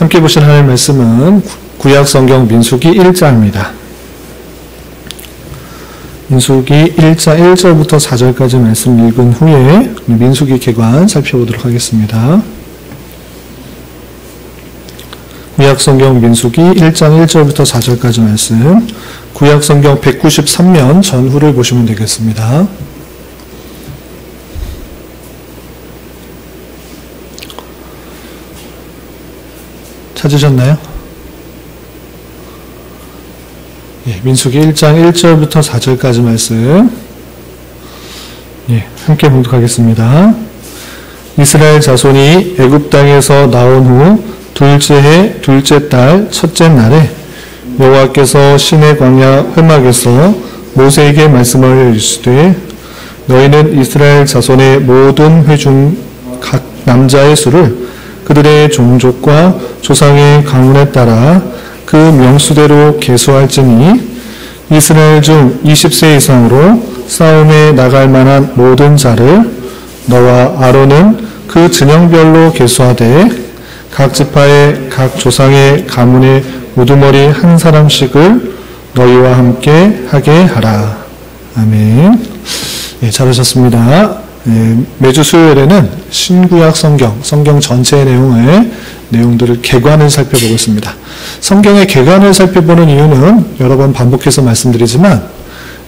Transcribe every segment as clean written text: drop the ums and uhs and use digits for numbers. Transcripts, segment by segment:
함께 보실 하나님의 말씀은 구약성경 민수기 1장입니다. 민수기 1장 1절부터 4절까지 말씀 읽은 후에 민수기 개관 살펴보도록 하겠습니다. 구약성경 민수기 1장 1절부터 4절까지 말씀, 구약성경 193면 전후를 보시면 되겠습니다. 찾으셨나요? 예, 민수기 1장 1절부터 4절까지 말씀, 예, 함께 봉독하겠습니다. 이스라엘 자손이 애굽 땅에서 나온 후 둘째 해 둘째 달 첫째 날에 여호와께서 시내 광야 회막에서 모세에게 말씀하여 이르시되, 너희는 이스라엘 자손의 모든 회 중 각 남자의 수를 그들의 종족과 조상의 가문에 따라 그 명수대로 계수할지니, 이스라엘 중 20세 이상으로 싸움에 나갈 만한 모든 자를 너와 아론은 그 진영별로 계수하되 각 지파의 각 조상의 가문의 우두머리 한 사람씩을 너희와 함께 하게 하라. 아멘. 예, 잘하셨습니다. 예, 매주 수요일에는 신구약 성경 전체의 내용들을 개관을 살펴보고 있습니다. 성경의 개관을 살펴보는 이유는 여러 번 반복해서 말씀드리지만,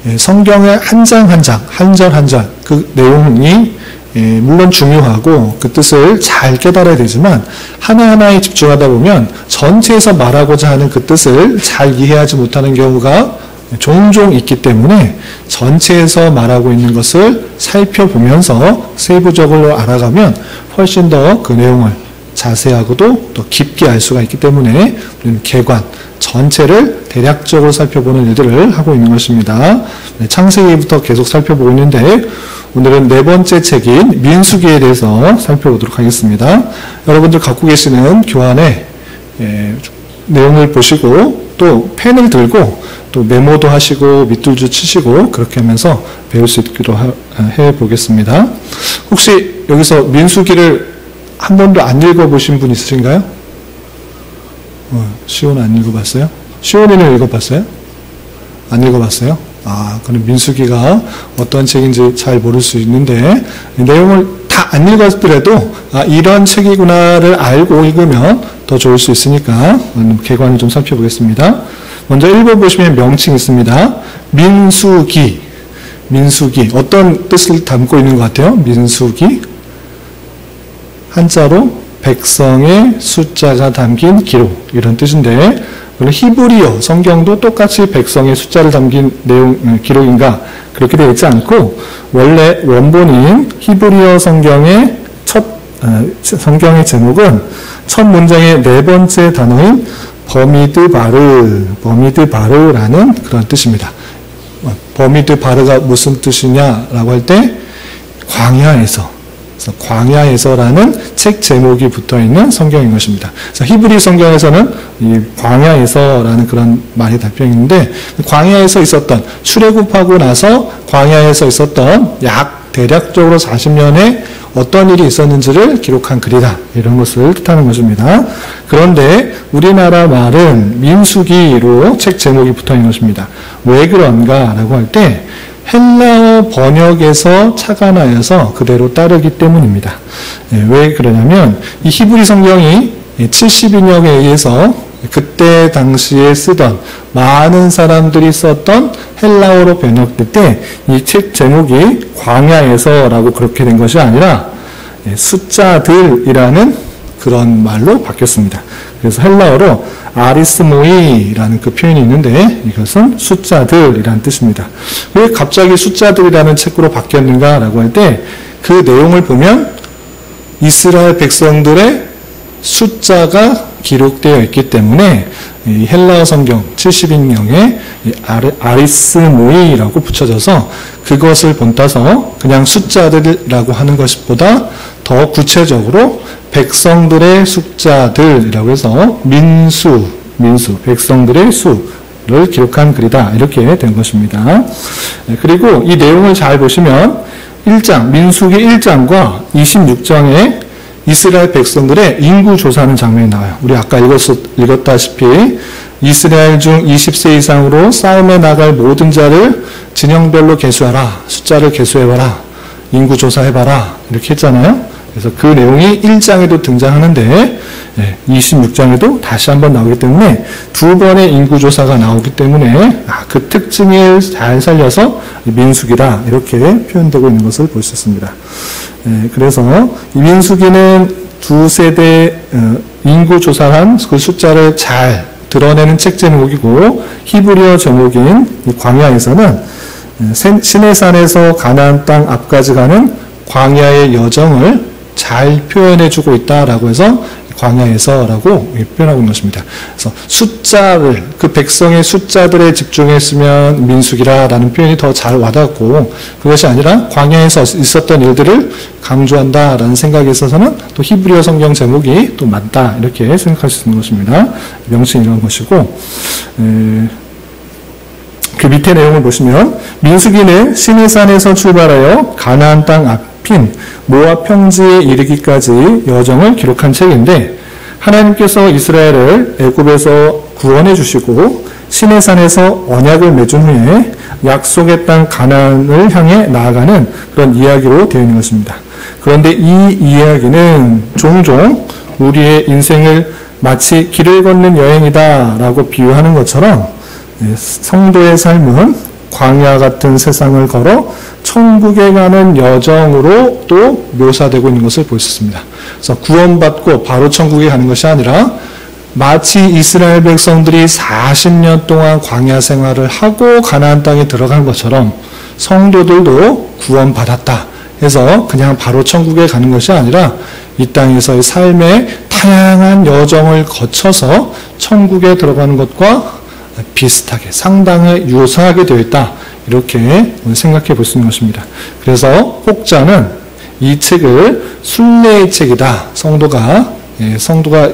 예, 성경의 한 장 한 장, 한 절 한 절, 그 내용이 물론 중요하고 그 뜻을 잘 깨달아야 되지만, 하나하나에 집중하다 보면 전체에서 말하고자 하는 그 뜻을 잘 이해하지 못하는 경우가 종종 있기 때문에 전체에서 말하고 있는 것을 살펴보면서 세부적으로 알아가면 훨씬 더 그 내용을 자세하고도 또 깊게 알 수가 있기 때문에 우리는 개관 전체를 대략적으로 살펴보는 일들을 하고 있는 것입니다. 창세기부터 계속 살펴보고 있는데, 오늘은 네 번째 책인 민수기에 대해서 살펴보도록 하겠습니다. 여러분들 갖고 계시는 교환에 내용을 보시고 또 펜을 들고 또 메모도 하시고 밑줄도 치시고 그렇게 하면서 배울 수 있기로 해보겠습니다. 혹시 여기서 민수기를 한 번도 안 읽어보신 분 있으신가요? 시온 안 읽어봤어요? 시온이는 읽어봤어요? 안 읽어봤어요? 그럼 민수기가 어떤 책인지 잘 모를 수 있는데, 내용을 다 안 읽었더라도 이런 책이구나를 알고 읽으면 더 좋을 수 있으니까 개관을 좀 살펴보겠습니다. 먼저 읽어보시면 명칭이 있습니다. 민수기. 어떤 뜻을 담고 있는 것 같아요? 민수기. 한자로 백성의 숫자가 담긴 기록, 이런 뜻인데, 히브리어 성경도 똑같이 백성의 숫자를 담긴 기록인가 그렇게 되어 있지 않고, 원래 원본인 히브리어 성경의 성경의 제목은 첫 문장의 네 번째 단어인 버미드바르라는 그런 뜻입니다. 버미드바르가 무슨 뜻이냐라고 할 때, 광야에서라는 책 제목이 붙어있는 성경인 것입니다. 그래서 히브리 성경에서는 이 광야에서라는 그런 말이 답변인데, 광야에서 있었던, 출애굽하고 나서 광야에서 있었던 약 대략적으로 40년에 어떤 일이 있었는지를 기록한 글이다, 이런 것을 뜻하는 것입니다. 그런데 우리나라 말은 민수기로 책 제목이 붙어있는 것입니다. 왜 그런가 라고 할 때, 헬라어 번역에서 착안하여서 그대로 따르기 때문입니다. 왜 그러냐면, 이 히브리 성경이 70인역에 의해서 그때 당시에 쓰던 많은 사람들이 썼던 헬라어로 번역될 때 이 책 제목이 광야에서라고 그렇게 된 것이 아니라 숫자들이라는 그런 말로 바뀌었습니다. 그래서 헬라어로 아리스모이라는 그 표현이 있는데, 이것은 숫자들이라는 뜻입니다. 왜 갑자기 숫자들이라는 책으로 바뀌었는가라고 할 때, 그 내용을 보면 이스라엘 백성들의 숫자가 기록되어 있기 때문에 이 헬라어 성경 70인명에 아리스모이라고 붙여져서, 그것을 본따서 그냥 숫자들이라고 하는 것보다 더 구체적으로 백성들의 숫자들이라고 해서 민수, 백성들의 수를 기록한 글이다, 이렇게 된 것입니다. 그리고 이 내용을 잘 보시면 민수기 1장과 26장에 이스라엘 백성들의 인구 조사하는 장면이 나와요. 우리 아까 읽었다시피 이스라엘 중 20세 이상으로 싸움에 나갈 모든 자를 진영별로 계수하라. 숫자를 계수해봐라. 인구 조사해봐라. 이렇게 했잖아요. 그래서 그 내용이 1장에도 등장하는데 26장에도 다시 한번 나오기 때문에 두 번의 인구조사가 나오기 때문에 그 특징을 잘 살려서 민수기라 이렇게 표현되고 있는 것을 볼 수 있습니다. 그래서 이 민수기는 두 세대 인구조사한 그 숫자를 잘 드러내는 책 제목이고 히브리어 제목인 광야에서는 시내산에서 가나안 땅 앞까지 가는 광야의 여정을 잘 표현해주고 있다라고 해서 광야에서라고 표현하고 있는 것입니다. 그래서 숫자를 그 백성의 숫자들에 집중했으면 민수기라라는 표현이 더 잘 와닿고 그것이 아니라 광야에서 있었던 일들을 강조한다라는 생각에 있어서는 또 히브리어 성경 제목이 또 맞다 이렇게 생각할 수 있는 것입니다. 명칭이 이런 것이고 그 밑에 내용을 보시면 민수기는 시내산에서 출발하여 가나안 땅 앞인 모압 평지에 이르기까지 여정을 기록한 책인데 하나님께서 이스라엘을 애굽에서 구원해 주시고 시내산에서 언약을 맺은 후에 약속의 땅 가나안을 향해 나아가는 그런 이야기로 되어 있는 것입니다. 그런데 이 이야기는 종종 우리의 인생을 마치 길을 걷는 여행이다라고 비유하는 것처럼 성도의 삶은 광야 같은 세상을 걸어 천국에 가는 여정으로 또 묘사되고 있는 것을 볼 수 있습니다. 그래서 구원받고 바로 천국에 가는 것이 아니라 마치 이스라엘 백성들이 40년 동안 광야 생활을 하고 가나안 땅에 들어간 것처럼 성도들도 구원받았다 해서 그냥 바로 천국에 가는 것이 아니라 이 땅에서의 삶의 다양한 여정을 거쳐서 천국에 들어가는 것과 비슷하게 상당히 유사하게 되어 있다 이렇게 생각해 볼 수 있는 것입니다. 그래서 혹자는 이 책을 순례의 책이다.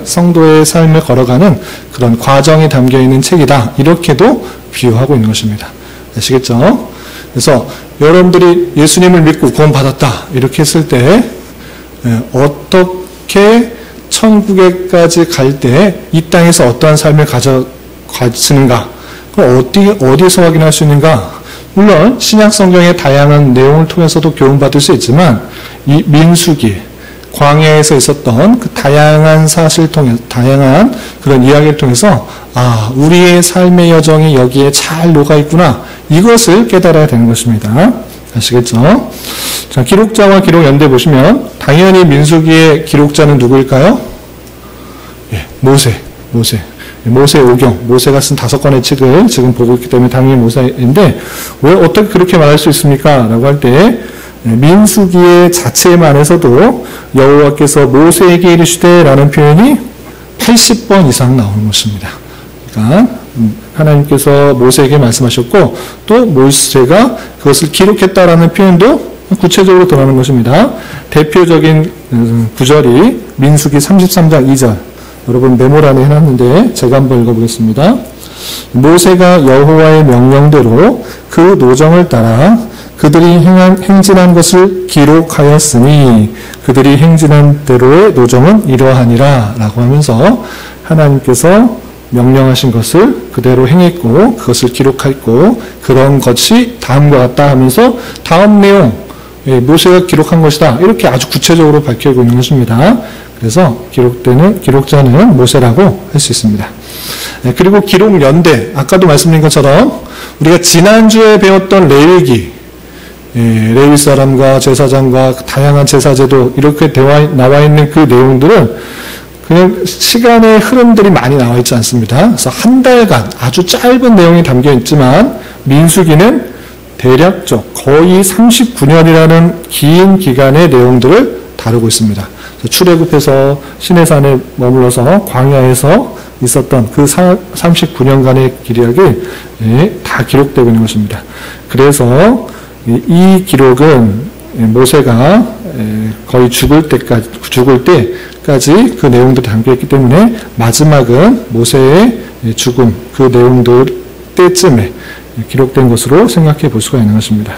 성도의 삶을 걸어가는 그런 과정이 담겨 있는 책이다. 이렇게도 비유하고 있는 것입니다. 아시겠죠? 그래서 여러분들이 예수님을 믿고 구원받았다 이렇게 했을 때 어떻게 천국에까지 갈 때 이 땅에서 어떠한 삶을 가지는가? 그럼 어디에서 확인할 수 있는가? 물론 신약 성경의 다양한 내용을 통해서도 교훈받을 수 있지만 이 민수기 광야에서 있었던 그 다양한 사실 통해 다양한 그런 이야기를 통해서 우리의 삶의 여정이 여기에 잘 녹아 있구나 이것을 깨달아야 되는 것입니다. 아시겠죠? 자, 기록자와 기록 연대 보시면 당연히 민수기의 기록자는 누구일까요? 모세 오경, 모세가 쓴 5권의 책을 지금 보고 있기 때문에 당연히 모세인데 왜 어떻게 그렇게 말할 수 있습니까? 라고 할 때 민수기의 자체만에서도 여호와께서 모세에게 이르시되 라는 표현이 80번 이상 나오는 것입니다. 그러니까 하나님께서 모세에게 말씀하셨고 또 모세가 그것을 기록했다라는 표현도 구체적으로 드러나는 것입니다. 대표적인 구절이 민수기 33장 2절 여러분 메모란에 해놨는데 제가 한번 읽어보겠습니다. 모세가 여호와의 명령대로 그 노정을 따라 그들이 행진한 것을 기록하였으니 그들이 행진한 대로의 노정은 이러하니라 라고 하면서 하나님께서 명령하신 것을 그대로 행했고 그것을 기록했고 그런 것이 다음과 같다 하면서 다음 내용 모세가 기록한 것이다 이렇게 아주 구체적으로 밝히고 있는 것입니다. 그래서 기록자는 모세라고 할 수 있습니다. 그리고 기록 연대 아까도 말씀드린 것처럼 우리가 지난주에 배웠던 레위기 레위 사람과 제사장과 다양한 제사제도 이렇게 나와 있는 그 내용들은 그냥 시간의 흐름들이 많이 나와 있지 않습니다. 그래서 한 달간 아주 짧은 내용이 담겨 있지만 민수기는 대략적 거의 39년이라는 긴 기간의 내용들을 다루고 있습니다. 출애굽해서 시내산에 머물러서 광야에서 있었던 그 39년간의 기록이 다 기록되고 있는 것입니다. 그래서 이 기록은 모세가 거의 죽을 때까지 그 내용들이 담겨있기 때문에 마지막은 모세의 죽음 그 내용들 때쯤에 기록된 것으로 생각해 볼 수가 있는 것입니다.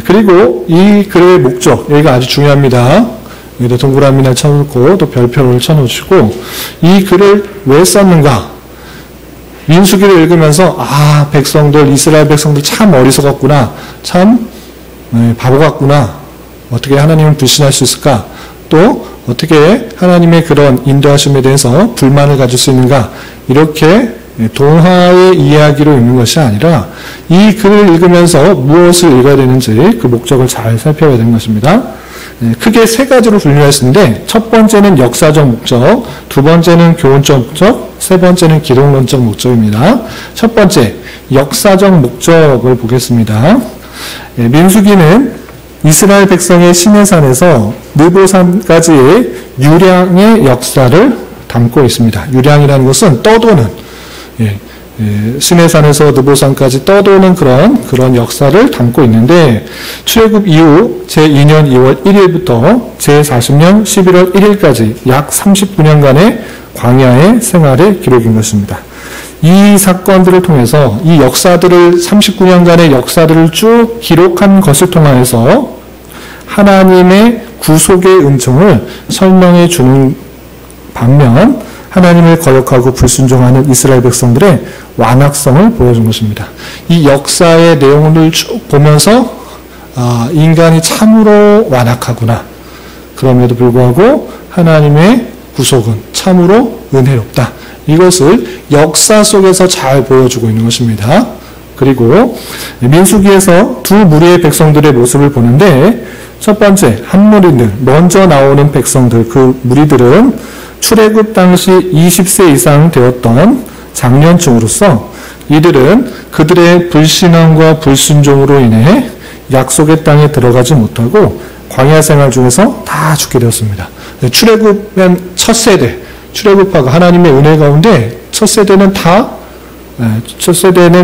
그리고 이 글의 목적 여기가 아주 중요합니다. 여기다 동그라미나 쳐놓고 또 별표를 쳐놓으시고 이 글을 왜 썼는가? 민수기를 읽으면서 백성들, 이스라엘 백성들 참 어리석었구나. 참 바보 같구나. 어떻게 하나님을 불신할 수 있을까? 또 어떻게 하나님의 그런 인도하심에 대해서 불만을 가질 수 있는가? 이렇게 동화의 이야기로 읽는 것이 아니라 이 글을 읽으면서 무엇을 읽어야 되는지 그 목적을 잘 살펴봐야 되는 것입니다. 크게 세 가지로 분류할 수 있는데 첫 번째는 역사적 목적, 두 번째는 교훈적 목적, 세 번째는 기독론적 목적입니다. 첫 번째, 역사적 목적을 보겠습니다. 민수기는 이스라엘 백성의 시내산에서 느보산까지의 유량의 역사를 담고 있습니다. 유량이라는 것은 떠도는, 시내산에서 느보산까지 떠도는 그런 역사를 담고 있는데 출애굽 이후 제2년 2월 1일부터 제40년 11월 1일까지 약 39년간의 광야의 생활의 기록인 것입니다. 이 사건들을 통해서 이 역사들을 39년간의 역사들을 쭉 기록한 것을 통하여서 하나님의 구속의 은총을 설명해 주는 반면 하나님을 거역하고 불순종하는 이스라엘 백성들의 완악성을 보여준 것입니다. 이 역사의 내용을 쭉 보면서 인간이 참으로 완악하구나. 그럼에도 불구하고 하나님의 구속은 참으로 은혜롭다. 이것을 역사 속에서 잘 보여주고 있는 것입니다. 그리고 민수기에서 두 무리의 백성들의 모습을 보는데 첫 번째, 한 무리들, 먼저 나오는 백성들, 그 무리들은 출애굽 당시 20세 이상 되었던 장년층으로서 이들은 그들의 불신앙과 불순종으로 인해 약속의 땅에 들어가지 못하고 광야 생활 중에서 다 죽게 되었습니다. 출애굽은 첫 세대, 출애굽하고 하나님의 은혜 가운데 첫 세대는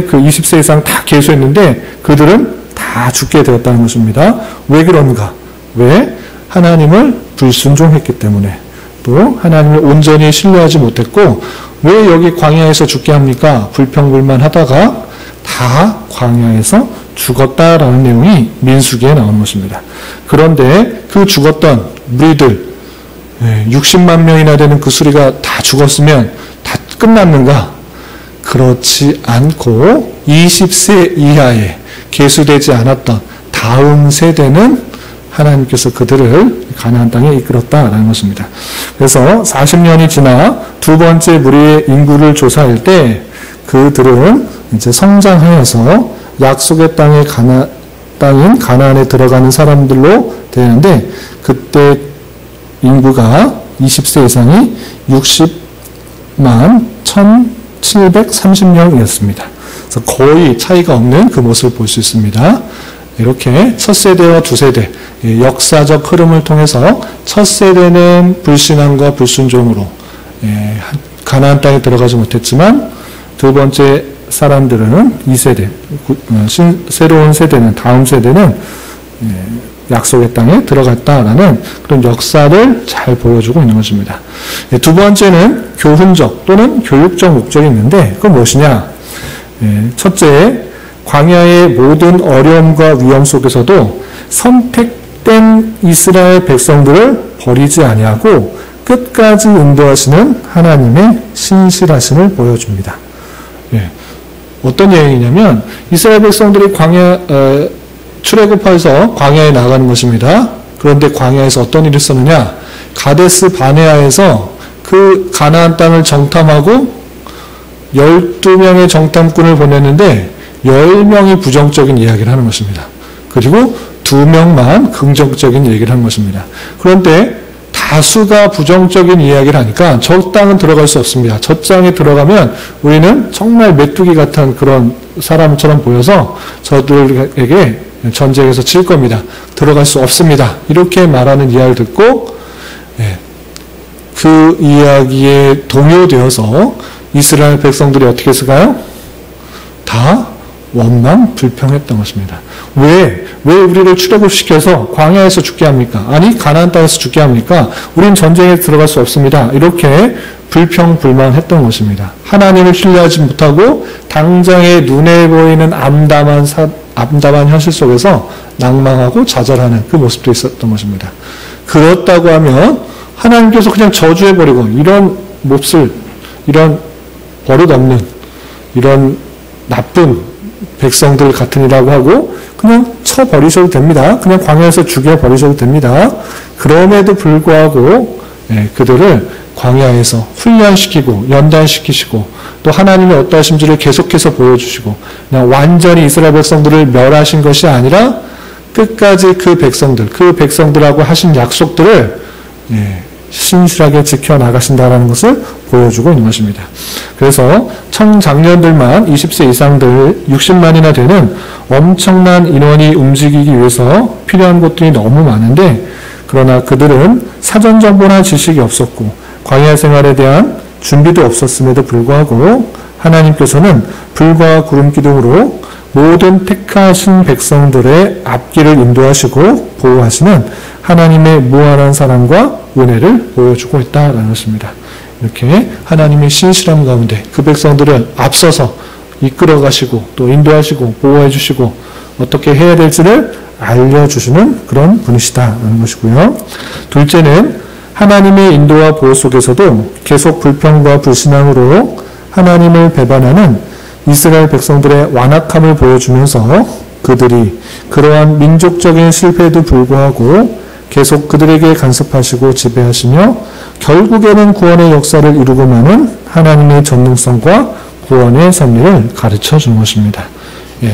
그 20세 이상 다 계수했는데 그들은 다 죽게 되었다는 것입니다. 왜 그런가? 왜? 하나님을 불순종했기 때문에. 또 하나님을 온전히 신뢰하지 못했고 왜 여기 광야에서 죽게 합니까? 불평불만하다가 다 광야에서 죽었다라는 내용이 민수기에 나오는 것입니다. 그런데 그 죽었던 무리들 60만 명이나 되는 그 수리가 다 죽었으면 다 끝났는가? 그렇지 않고 20세 이하에 계수되지 않았던 다음 세대는 하나님께서 그들을 가나안 땅에 이끌었다라는 것입니다. 그래서 40년이 지나 두 번째 무리의 인구를 조사할 때 그들은 이제 성장하여서 약속의 땅인 가나안에 들어가는 사람들로 되는데 그때 인구가 20세 이상이 60만 1,730명이었습니다. 그래서 거의 차이가 없는 그 모습을 볼 수 있습니다. 이렇게 첫 세대와 두 세대, 역사적 흐름을 통해서 첫 세대는 불신앙과 불순종으로 가나안 땅에 들어가지 못했지만 두 번째 사람들은 2세대, 새로운 세대는, 다음 세대는 약속의 땅에 들어갔다라는 그런 역사를 잘 보여주고 있는 것입니다. 두 번째는 교훈적 또는 교육적 목적이 있는데 그건 무엇이냐? 첫째, 광야의 모든 어려움과 위험 속에서도 선택된 이스라엘 백성들을 버리지 아니하고 끝까지 인도하시는 하나님의 신실하심을 보여줍니다. 어떤 내용이냐면 이스라엘 백성들이 출애굽해서 광야에 나가는 것입니다. 그런데 광야에서 어떤 일을 썼느냐? 가데스 바네아에서 그 가나안 땅을 정탐하고 12명의 정탐꾼을 보냈는데 10명이 부정적인 이야기를 하는 것입니다. 그리고 2명만 긍정적인 얘기를 하는 것입니다. 그런데 다수가 부정적인 이야기를 하니까 저 땅은 들어갈 수 없습니다. 저 땅에 들어가면 우리는 정말 메뚜기 같은 그런 사람처럼 보여서 저들에게 전쟁에서 질 겁니다. 들어갈 수 없습니다. 이렇게 말하는 이야기를 듣고 그 이야기에 동요되어서 이스라엘 백성들이 어떻게 했을까요? 다 원망 불평했던 것입니다. 왜 우리를 출애굽시켜서 광야에서 죽게 합니까? 아니 가나안 땅에서 죽게 합니까? 우린 전쟁에 들어갈 수 없습니다. 이렇게 불평불만했던 것입니다. 하나님을 신뢰하지 못하고 당장의 눈에 보이는 암담한 현실 속에서 낭망하고 좌절하는 그 모습도 있었던 것입니다. 그렇다고 하면 하나님께서 그냥 저주해버리고 이런 몹쓸, 이런 버릇없는, 이런 나쁜 백성들 같으니라고 하고 그냥 쳐버리셔도 됩니다. 그냥 광야에서 죽여버리셔도 됩니다. 그럼에도 불구하고 그들을 광야에서 훈련시키고 연단시키시고 또 하나님의 어떠하신지를 계속해서 보여주시고 그냥 완전히 이스라엘 백성들을 멸하신 것이 아니라 끝까지 그 백성들하고 하신 약속들을 신실하게 지켜나가신다라는 것을 보여주고 있는 것입니다. 그래서 청장년들만 20세 이상들 60만이나 되는 엄청난 인원이 움직이기 위해서 필요한 것들이 너무 많은데 그러나 그들은 사전 정보나 지식이 없었고 광야 생활에 대한 준비도 없었음에도 불구하고 하나님께서는 불과 구름 기둥으로 모든 택하신 백성들의 앞길을 인도하시고 보호하시는 하나님의 무한한 사랑과 은혜를 보여주고 있다라는 것입니다. 이렇게 하나님의 신실함 가운데 그 백성들을 앞서서 이끌어 가시고 또 인도하시고 보호해 주시고 어떻게 해야 될지를 알려주시는 그런 분이시다라는 것이고요. 둘째는 하나님의 인도와 보호 속에서도 계속 불평과 불신앙으로 하나님을 배반하는 이스라엘 백성들의 완악함을 보여주면서 그들이 그러한 민족적인 실패에도 불구하고 계속 그들에게 간섭하시고 지배하시며 결국에는 구원의 역사를 이루고 마는 하나님의 전능성과 구원의 섭리를 가르쳐 준 것입니다.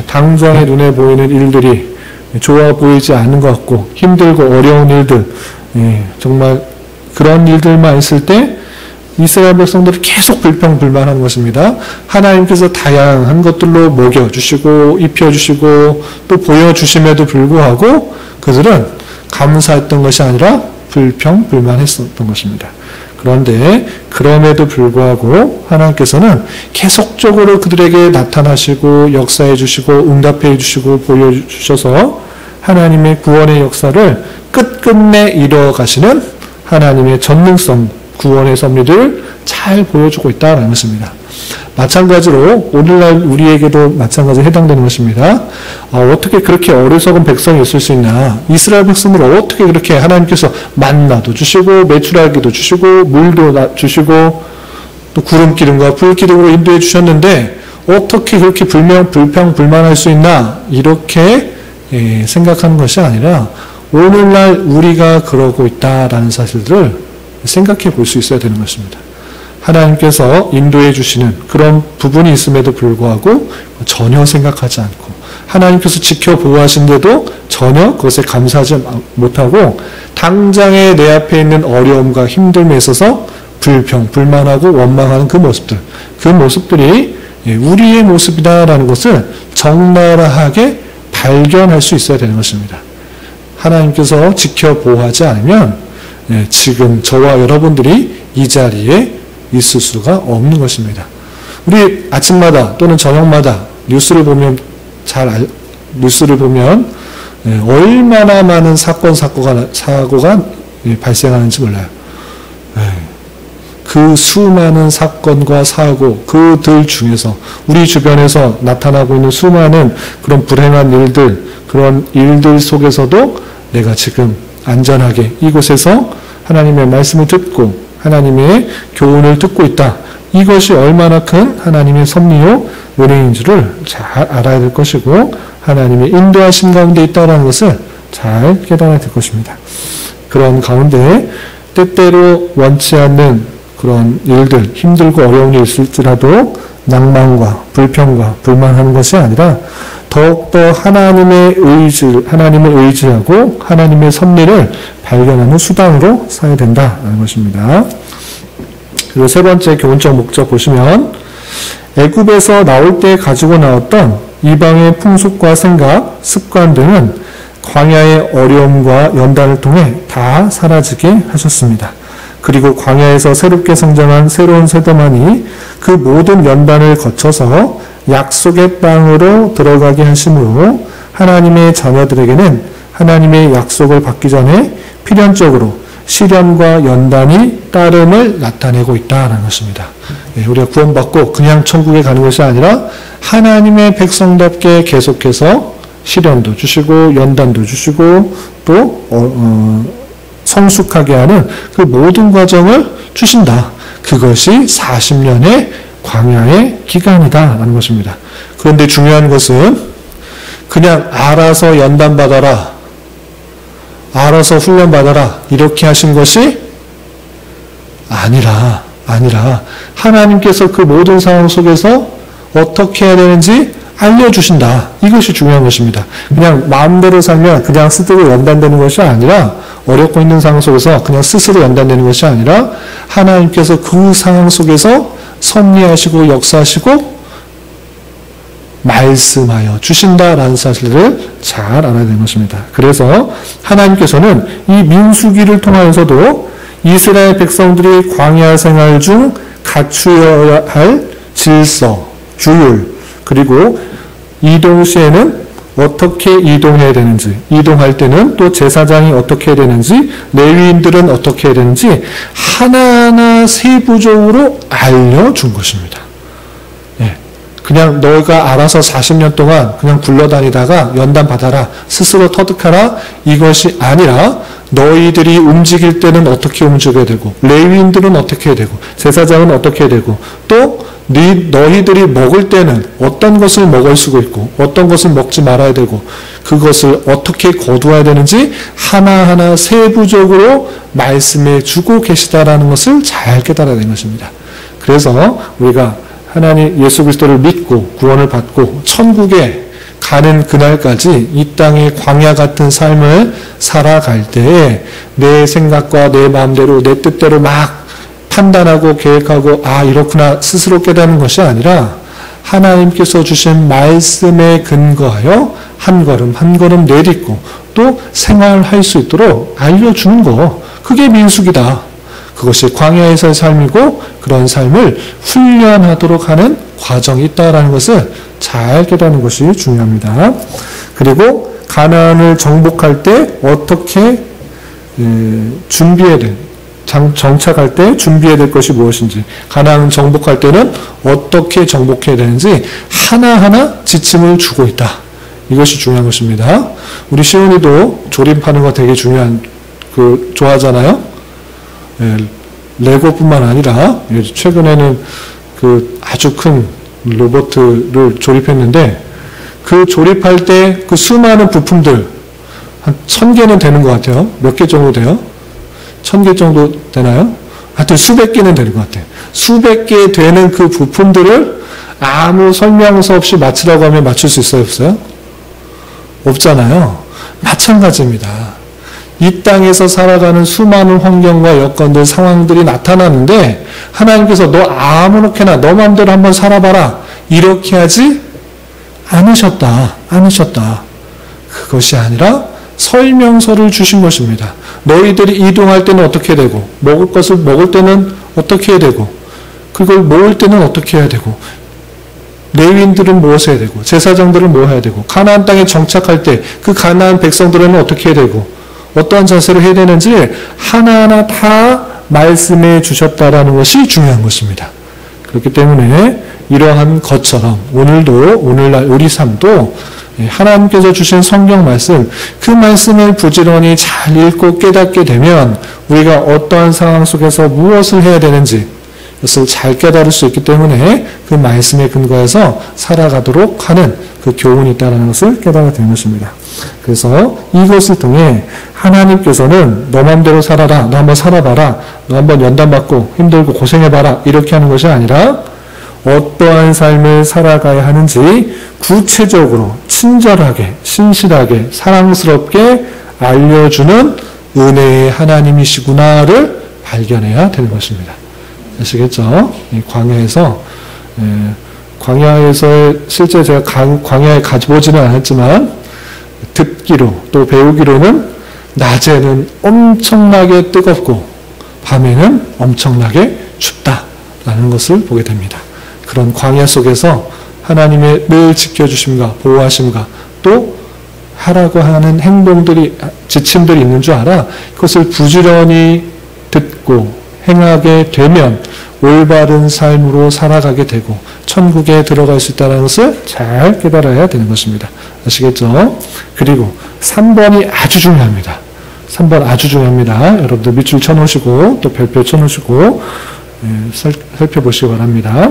당장의 눈에 보이는 일들이 좋아 보이지 않는 것 같고 힘들고 어려운 일들, 정말 그런 일들만 있을 때 이스라엘 백성들이 계속 불평불만하는 것입니다. 하나님께서 다양한 것들로 먹여주시고 입혀주시고 또 보여주심에도 불구하고 그들은 감사했던 것이 아니라 불평불만했었던 것입니다. 그런데 그럼에도 불구하고 하나님께서는 계속적으로 그들에게 나타나시고 역사해 주시고 응답해 주시고 보여주셔서 하나님의 구원의 역사를 끝끝내 이뤄가시는 하나님의 전능성, 구원의 섭리를 잘 보여주고 있다는 것입니다. 마찬가지로 오늘날 우리에게도 마찬가지로 해당되는 것입니다. 어떻게 그렇게 어리석은 백성이 있을 수 있나? 이스라엘 백성을 어떻게 그렇게 하나님께서 만나도 주시고 메추라기도 주시고 물도 주시고 또 구름 기둥과 불 기둥으로 인도해 주셨는데 어떻게 그렇게 불평불만할 수 있나? 이렇게 생각하는 것이 아니라 오늘날 우리가 그러고 있다라는 사실들을 생각해 볼 수 있어야 되는 것입니다. 하나님께서 인도해 주시는 그런 부분이 있음에도 불구하고 전혀 생각하지 않고 하나님께서 지켜 보호하신데도 전혀 그것에 감사하지 못하고 당장에 내 앞에 있는 어려움과 힘듦에 있어서 불평불만하고 원망하는 그 모습들이 우리의 모습이다라는 것을 적나라하게 발견할 수 있어야 되는 것입니다. 하나님께서 지켜 보호하지 않으면 지금 저와 여러분들이 이 자리에 있을 수가 없는 것입니다. 우리 아침마다 또는 저녁마다 뉴스를 보면 얼마나 많은 사고가 발생하는지 몰라요. 그 수많은 사건과 사고, 그들 중에서 우리 주변에서 나타나고 있는 수많은 그런 불행한 일들, 그런 일들 속에서도 내가 지금 안전하게 이곳에서 하나님의 말씀을 듣고 하나님의 교훈을 듣고 있다. 이것이 얼마나 큰 하나님의 섭리요 은혜인 줄을 잘 알아야 될 것이고 하나님의 인도하심 가운데 있다는 것을 잘 깨달아야 될 것입니다. 그런 가운데 때때로 원치 않는 그런 일들, 힘들고 어려운 일이 있을지라도 낭만과 불평과 불만하는 것이 아니라 더욱더 하나님을 의지하고 하나님의 섭리를 발견하는 수단으로 써야 된다는 것입니다. 그리고 세 번째 교훈적 목적 보시면 애굽에서 나올 때 가지고 나왔던 이방의 풍속과 생각, 습관 등은 광야의 어려움과 연단을 통해 다 사라지게 하셨습니다. 그리고 광야에서 새롭게 성장한 새로운 세대만이 그 모든 연단을 거쳐서 약속의 땅으로 들어가게 하심으로 하나님의 자녀들에게는 하나님의 약속을 받기 전에 필연적으로 시련과 연단이 따름을 나타내고 있다는 것입니다. 우리가 구원받고 그냥 천국에 가는 것이 아니라 하나님의 백성답게 계속해서 시련도 주시고 연단도 주시고 또 성숙하게 하는 그 모든 과정을 주신다. 그것이 40년의 광야의 기간이다라는 것입니다. 그런데 중요한 것은 그냥 알아서 연단받아라, 알아서 훈련받아라 이렇게 하신 것이 아니라 하나님께서 그 모든 상황 속에서 어떻게 해야 되는지 알려주신다. 이것이 중요한 것입니다. 그냥 마음대로 살면 그냥 스스로 연단되는 것이 아니라, 어렵고 있는 상황 속에서 그냥 스스로 연단되는 것이 아니라 하나님께서 그 상황 속에서 섭리하시고 역사하시고 말씀하여 주신다라는 사실을 잘 알아야 되는 것입니다. 그래서 하나님께서는 이 민수기를 통하여서도 이스라엘 백성들이 광야 생활 중 갖추어야 할 질서, 규율, 그리고 이동 시에는 어떻게 이동해야 되는지, 이동할 때는 또 제사장이 어떻게 해야 되는지, 레위인들은 어떻게 해야 되는지 하나하나 세부적으로 알려준 것입니다. 그냥 너가 알아서 40년 동안 그냥 굴러다니다가 연단 받아라, 스스로 터득하라, 이것이 아니라 너희들이 움직일 때는 어떻게 움직여야 되고, 레위인들은 어떻게 해야 되고, 제사장은 어떻게 해야 되고, 또 너희들이 먹을 때는 어떤 것을 먹을 수가 있고 어떤 것을 먹지 말아야 되고 그것을 어떻게 거두어야 되는지 하나하나 세부적으로 말씀해 주고 계시다라는 것을 잘 깨달아야 되는 것입니다. 그래서 우리가 하나님 예수 그리스도를 믿고 구원을 받고 천국에 가는 그날까지 이 땅의 광야 같은 삶을 살아갈 때에 내 생각과 내 마음대로 내 뜻대로 막 판단하고 계획하고 이렇구나 스스로 깨닫는 것이 아니라 하나님께서 주신 말씀에 근거하여 한 걸음 한 걸음 내딛고 또 생활할 수 있도록 알려주는 거, 그게 민수기다. 그것이 광야에서의 삶이고 그런 삶을 훈련하도록 하는 과정이 있다라는 것을 잘 깨닫는 것이 중요합니다. 그리고 가나안을 정복할 때 어떻게 준비해야 돼? 정착할 때 준비해야 될 것이 무엇인지, 가나안 정복할 때는 어떻게 정복해야 되는지 하나하나 지침을 주고 있다. 이것이 중요한 것입니다. 우리 시온이도 조립하는 거 되게 좋아하잖아요. 레고뿐만 아니라 최근에는 아주 큰 로봇을 조립했는데 그 조립할 때 그 수많은 부품들 한 1000개는 되는 것 같아요. 몇 개 정도 돼요? 1000개 정도 되나요? 하여튼 수백 개는 되는 것 같아요. 수백 개 되는 그 부품들을 아무 설명서 없이 맞추라고 하면 맞출 수 있어요? 없어요? 없잖아요. 마찬가지입니다. 이 땅에서 살아가는 수많은 환경과 여건들, 상황들이 나타나는데 하나님께서 너 아무렇게나 너 마음대로 한번 살아봐라 이렇게 하지 않으셨다. 그것이 아니라 설명서를 주신 것입니다. 너희들이 이동할 때는 어떻게 되고, 먹을 것을 먹을 때는 어떻게 해야 되고, 그걸 모을 때는 어떻게 해야 되고, 레위인들은 무엇을 해야 되고, 제사장들은 뭐 해야 되고, 가나안 땅에 정착할 때 그 가나안 백성들은 어떻게 해야 되고, 어떠한 자세로 해야 되는지 하나하나 다 말씀해 주셨다라는 것이 중요한 것입니다. 그렇기 때문에 이러한 것처럼 오늘날 우리 삶도 하나님께서 주신 성경 말씀, 그 말씀을 부지런히 잘 읽고 깨닫게 되면 우리가 어떠한 상황 속에서 무엇을 해야 되는지 그것을 잘 깨달을 수 있기 때문에 그 말씀에 근거해서 살아가도록 하는 그 교훈이 있다는 것을 깨달아야 되는 것입니다. 그래서 이것을 통해 하나님께서는 너 마음대로 살아라, 너 한번 살아봐라, 너 한번 연단받고 힘들고 고생해봐라 이렇게 하는 것이 아니라 어떠한 삶을 살아가야 하는지 구체적으로 친절하게 신실하게 사랑스럽게 알려주는 은혜의 하나님이시구나를 발견해야 되는 것입니다. 아시겠죠? 이 광야에서 실제 제가 광야에 가보지는 않았지만 듣기로 또 배우기로는 낮에는 엄청나게 뜨겁고 밤에는 엄청나게 춥다라는 것을 보게 됩니다. 그런 광야 속에서 하나님의 늘 지켜주심과 보호하심과 또 하라고 하는 행동들이, 지침들이 있는 줄 알아 그것을 부지런히 듣고 행하게 되면 올바른 삶으로 살아가게 되고 천국에 들어갈 수 있다는 것을 잘 깨달아야 되는 것입니다. 아시겠죠? 그리고 3번이 아주 중요합니다. 3번 아주 중요합니다. 여러분들 밑줄 쳐놓으시고 또 별표 쳐놓으시고 살펴보시기 바랍니다.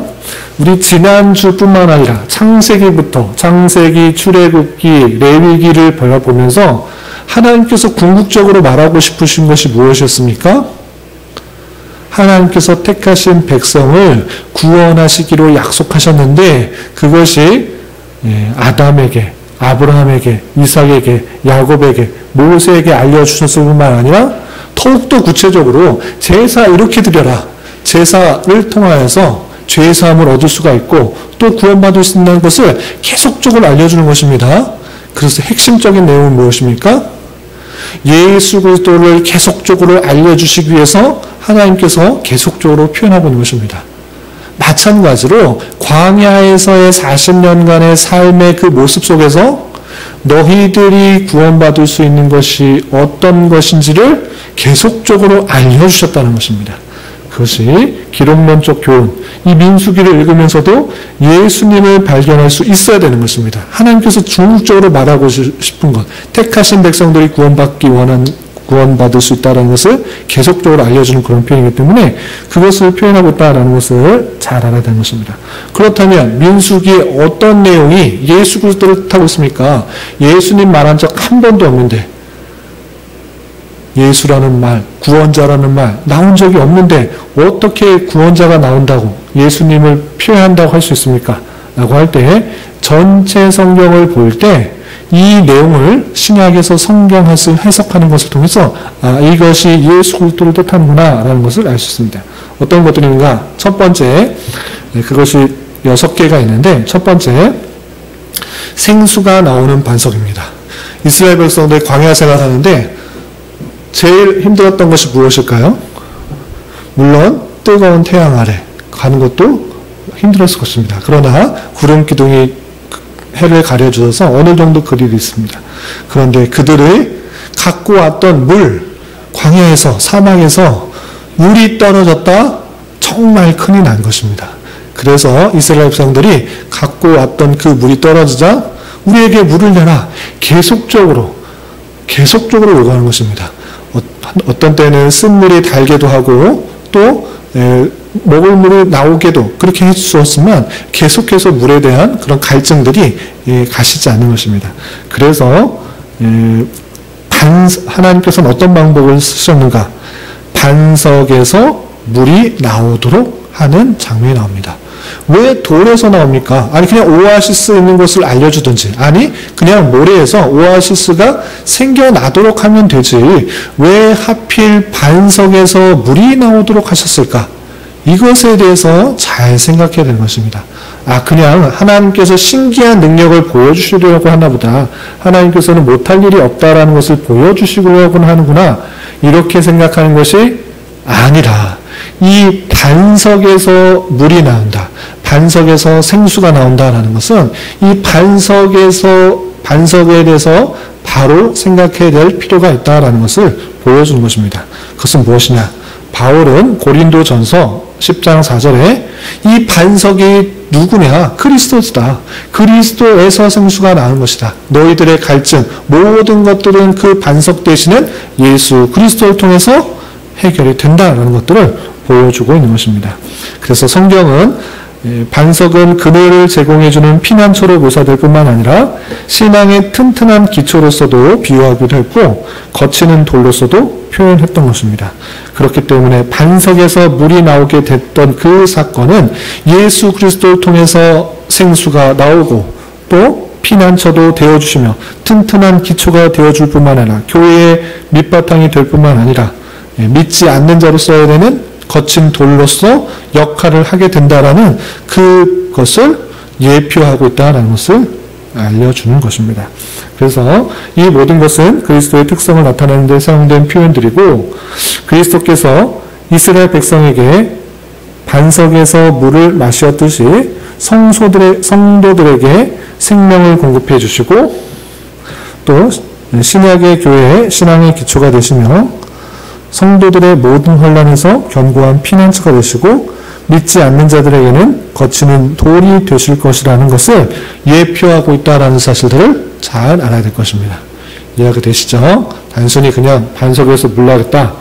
우리 지난주뿐만 아니라 창세기부터 창세기, 출애굽기, 레위기를 보면서 하나님께서 궁극적으로 말하고 싶으신 것이 무엇이었습니까? 하나님께서 택하신 백성을 구원하시기로 약속하셨는데 그것이 아담에게, 아브라함에게, 이삭에게, 야곱에게, 모세에게 알려주셨을 뿐만 아니라 더욱더 구체적으로 제사 이렇게 드려라. 제사를 통하여서 죄사함을 얻을 수가 있고 또 구원받을 수 있는 것을 계속적으로 알려주는 것입니다. 그래서 핵심적인 내용은 무엇입니까? 예수 그리스도를 계속적으로 알려주시기 위해서 하나님께서 계속적으로 표현하고 있는 것입니다. 마찬가지로 광야에서의 40년간의 삶의 그 모습 속에서 너희들이 구원받을 수 있는 것이 어떤 것인지를 계속적으로 알려주셨다는 것입니다. 그것이 기록론적 교훈, 이 민수기를 읽으면서도 예수님을 발견할 수 있어야 되는 것입니다. 하나님께서 중국적으로 말하고 싶은 것, 택하신 백성들이 구원받을 수 있다는 것을 계속적으로 알려주는 그런 표현이기 때문에 그것을 표현하고 있다는 것을 잘 알아야 되는 것입니다. 그렇다면 민수기의 어떤 내용이 예수 그리스도를 뜻하고 있습니까? 예수님 말한 적 한 번도 없는데 예수라는 말, 구원자라는 말 나온 적이 없는데 어떻게 구원자가 나온다고 예수님을 표현한다고 할 수 있습니까? 라고 할 때 전체 성경을 볼 때 이 내용을 신약에서 성경 해석하는 것을 통해서 이것이 예수 그리스도를 뜻하는구나 라는 것을 알 수 있습니다. 어떤 것들인가? 첫 번째, 그것이 6개가 있는데 첫 번째, 생수가 나오는 반석입니다. 이스라엘 백성들 광야 생활하는데 제일 힘들었던 것이 무엇일까요? 물론 뜨거운 태양 아래 가는 것도 힘들었을 것입니다. 그러나 구름 기둥이 해를 가려주어서 어느 정도 거리가 있습니다. 그런데 그들의 갖고 왔던 물, 광야에서, 사막에서 물이 떨어졌다 정말 큰일 난 것입니다. 그래서 이스라엘 백성들이 갖고 왔던 그 물이 떨어지자 우리에게 물을 내라 계속적으로 요구하는 것입니다. 어떤 때는 쓴물이 달게도 하고 또 먹을 물이 나오게도 그렇게 해주었지만 계속해서 물에 대한 그런 갈증들이 가시지 않는 것입니다. 그래서 하나님께서는 어떤 방법을 쓰셨는가? 반석에서 물이 나오도록 하는 장면이 나옵니다. 왜 돌에서 나옵니까? 아니 그냥 오아시스 있는 것을 알려주든지 아니 그냥 모래에서 오아시스가 생겨나도록 하면 되지 왜 하필 반석에서 물이 나오도록 하셨을까? 이것에 대해서 잘 생각해야 되는 것입니다. 그냥 하나님께서 신기한 능력을 보여주시려고 하나 보다. 하나님께서는 못할 일이 없다라는 것을 보여주시려고 하는구나. 이렇게 생각하는 것이 아니라 이 반석에서 물이 나온다. 반석에서 생수가 나온다라는 것은 이 반석에 대해서 바로 생각해야 될 필요가 있다라는 것을 보여주는 것입니다. 그것은 무엇이냐? 바울은 고린도전서 10장 4절에 이 반석이 누구냐? 그리스도다. 그리스도에서 생수가 나는 것이다. 너희들의 갈증, 모든 것들은 그 반석 되시는 예수 그리스도를 통해서 해결이 된다라는 것들을 보여주고 있는 것입니다. 그래서 성경은 반석은 그늘을 제공해주는 피난처로 묘사될 뿐만 아니라 신앙의 튼튼한 기초로서도 비유하기도 했고 거치는 돌로서도 표현했던 것입니다. 그렇기 때문에 반석에서 물이 나오게 됐던 그 사건은 예수 그리스도를 통해서 생수가 나오고 또 피난처도 되어주시며 튼튼한 기초가 되어줄 뿐만 아니라 교회의 밑바탕이 될 뿐만 아니라 믿지 않는 자로 써야 되는 거친 돌로서 역할을 하게 된다라는 그것을 예표하고 있다는 것을 알려주는 것입니다. 그래서 이 모든 것은 그리스도의 특성을 나타내는 데 사용된 표현들이고 그리스도께서 이스라엘 백성에게 반석에서 물을 마셨듯이 성도들에게 생명을 공급해 주시고 또 신약의 교회의 신앙의 기초가 되시며 성도들의 모든 혼란에서 견고한 피난처가 되시고 믿지 않는 자들에게는 거치는 돌이 되실 것이라는 것을 예표하고 있다는 사실들을 잘 알아야 될 것입니다. 이해가 되시죠? 단순히 그냥 반석에서 물러갔다,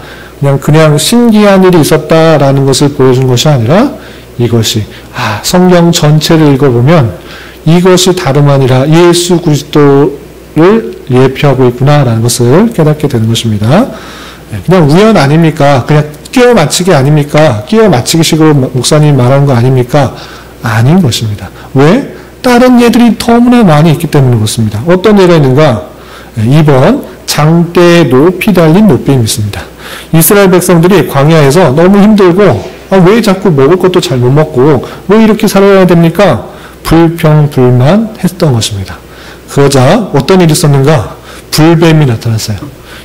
그냥 신기한 일이 있었다라는 것을 보여준 것이 아니라 이것이 성경 전체를 읽어보면 이것이 다름 아니라 예수 그리스도를 예표하고 있구나라는 것을 깨닫게 되는 것입니다. 그냥 우연 아닙니까? 그냥 끼워 맞추기 아닙니까? 끼워 맞추기식으로 목사님이 말하는 거 아닙니까? 아닌 것입니다. 왜? 다른 예들이 너무나 많이 있기 때문에 그렇습니다. 어떤 예가 있는가? 2번 장대에 높이 달린 노뱀이 있습니다. 이스라엘 백성들이 광야에서 너무 힘들고 왜 자꾸 먹을 것도 잘 못 먹고 왜 이렇게 살아야 됩니까? 불평불만했던 것입니다. 그러자 어떤 일이 있었는가? 불뱀이 나타났어요.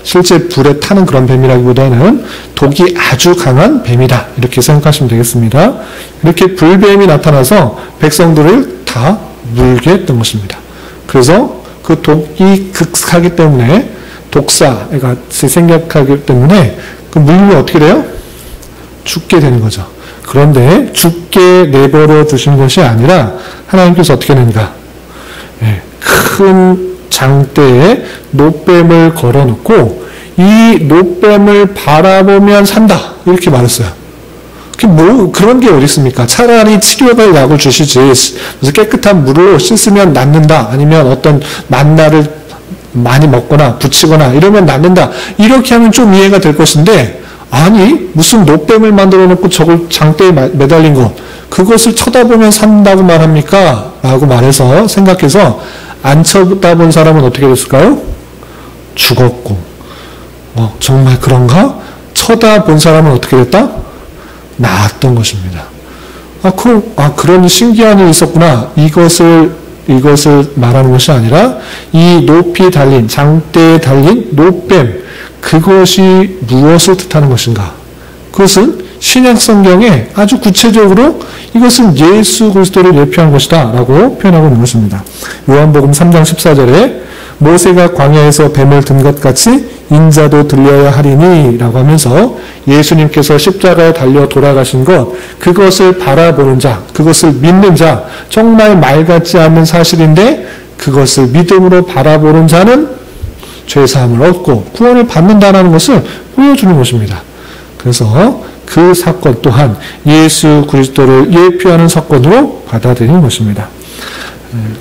실제 불에 타는 그런 뱀이라기보다는 독이 아주 강한 뱀이다, 이렇게 생각하시면 되겠습니다. 이렇게 불뱀이 나타나서 백성들을 다 물게 했던 것입니다. 그래서 그 독이 극하기 때문에 독사같이 생각하기 때문에 그 물면 어떻게 돼요? 죽게 되는 거죠. 그런데 죽게 내버려 두신 것이 아니라 하나님께서 어떻게 하는가? 큰 장대에 노뱀을 걸어놓고 이 노뱀을 바라보면 산다, 이렇게 말했어요. 그런 게 어디 있습니까? 차라리 치료할 약을 주시지, 그래서 깨끗한 물로 씻으면 낫는다, 아니면 어떤 만나를 많이 먹거나 붙이거나 이러면 낫는다, 이렇게 하면 좀 이해가 될 것인데, 아니 무슨 노뱀을 만들어 놓고 저걸 장대에 매달린 것, 그것을 쳐다보면 산다고 말합니까? 라고 말해서 생각해서 안 쳐다본 사람은 어떻게 됐을까요? 죽었고, 정말 그런가? 쳐다본 사람은 어떻게 됐다? 나았던 것입니다. 그런 신기한 일이 있었구나, 이것을 말하는 것이 아니라 이 높이 달린, 장대에 달린 노뱀, 그것이 무엇을 뜻하는 것인가? 그것은 신약성경에 아주 구체적으로 이것은 예수 그리스도를 예표한 것이다 라고 표현하고 있는 것입니다. 요한복음 3장 14절에 모세가 광야에서 뱀을 든 것 같이 인자도 들려야 하리니 라고 하면서 예수님께서 십자가에 달려 돌아가신 것, 그것을 바라보는 자, 그것을 믿는 자, 정말 말 같지 않는 사실인데 그것을 믿음으로 바라보는 자는 죄사함을 얻고 구원을 받는다는 것을 보여주는 것입니다. 그래서 그 사건 또한 예수 그리스도를 예표하는 사건으로 받아들이는 것입니다.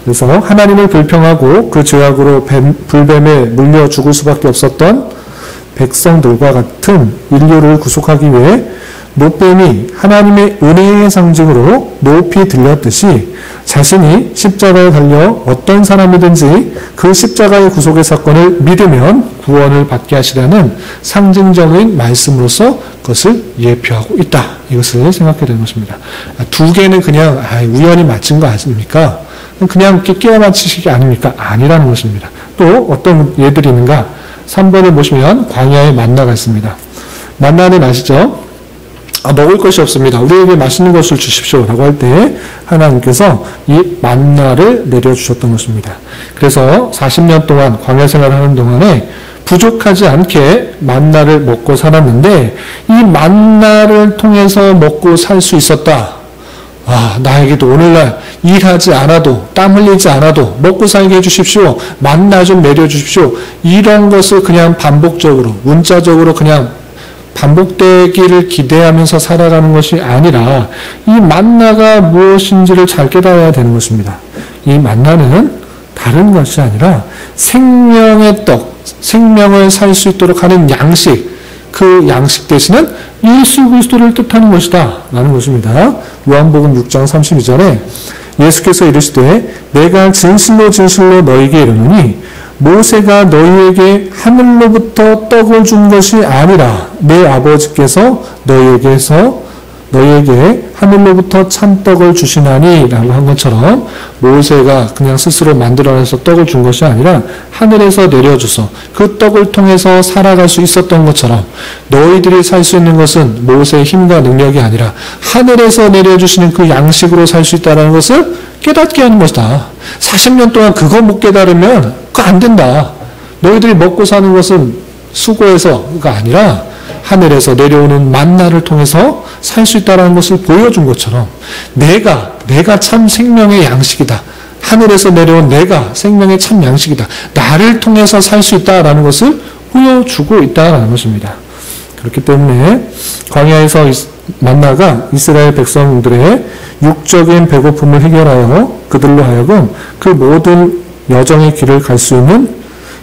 그래서 하나님을 불평하고 그 죄악으로 불뱀에 물려 죽을 수밖에 없었던 백성들과 같은 인류를 구속하기 위해 노뱀이 하나님의 은혜의 상징으로 높이 들렸듯이 자신이 십자가에 달려 어떤 사람이든지 그 십자가의 구속의 사건을 믿으면 구원을 받게 하시라는 상징적인 말씀으로서 그것을 예표하고 있다, 이것을 생각해야 되는 것입니다. 두 개는 그냥 우연히 맞춘 거 아닙니까? 그냥 끼워 맞추시기 아닙니까? 아니라는 것입니다. 또 어떤 예들이 있는가? 3번을 보시면 광야에 만나가 있습니다. 만나는 아시죠? 먹을 것이 없습니다, 우리에게 맛있는 것을 주십시오 라고 할 때 하나님께서 이 만나를 내려주셨던 것입니다. 그래서 40년 동안 광야 생활하는 동안에 부족하지 않게 만나를 먹고 살았는데 이 만나를 통해서 먹고 살 수 있었다. 나에게도 오늘날 일하지 않아도, 땀 흘리지 않아도 먹고 살게 해주십시오, 만나 좀 내려주십시오, 이런 것을 그냥 반복적으로 문자적으로 그냥 반복되기를 기대하면서 살아가는 것이 아니라 이 만나가 무엇인지를 잘 깨달아야 되는 것입니다. 이 만나는 다른 것이 아니라 생명의 떡, 생명을 살 수 있도록 하는 양식, 그 양식 대신은 예수 그리스도를 뜻하는 것이다 라는 것입니다. 요한복음 6장 32절에 예수께서 이르시되 내가 진실로 진실로 너희에게 이르노니 모세가 너희에게 하늘로부터 떡을 준 것이 아니라 내 아버지께서 너희에게 하늘로부터 참떡을 주시나니 라고 한 것처럼 모세가 그냥 스스로 만들어내서 떡을 준 것이 아니라 하늘에서 내려줘서 그 떡을 통해서 살아갈 수 있었던 것처럼 너희들이 살 수 있는 것은 모세의 힘과 능력이 아니라 하늘에서 내려주시는 그 양식으로 살 수 있다는 것을 깨닫게 하는 것이다. 40년 동안 그거 못 깨달으면 그거 안 된다. 너희들이 먹고 사는 것은 수고해서가 아니라 하늘에서 내려오는 만나를 통해서 살 수 있다는 것을 보여준 것처럼 내가 참 생명의 양식이다. 하늘에서 내려온 내가 생명의 참 양식이다. 나를 통해서 살 수 있다라는 것을 보여주고 있다라는 것입니다. 그렇기 때문에 광야에서 만나가 이스라엘 백성들의 육적인 배고픔을 해결하여 그들로 하여금 그 모든 여정의 길을 갈 수 있는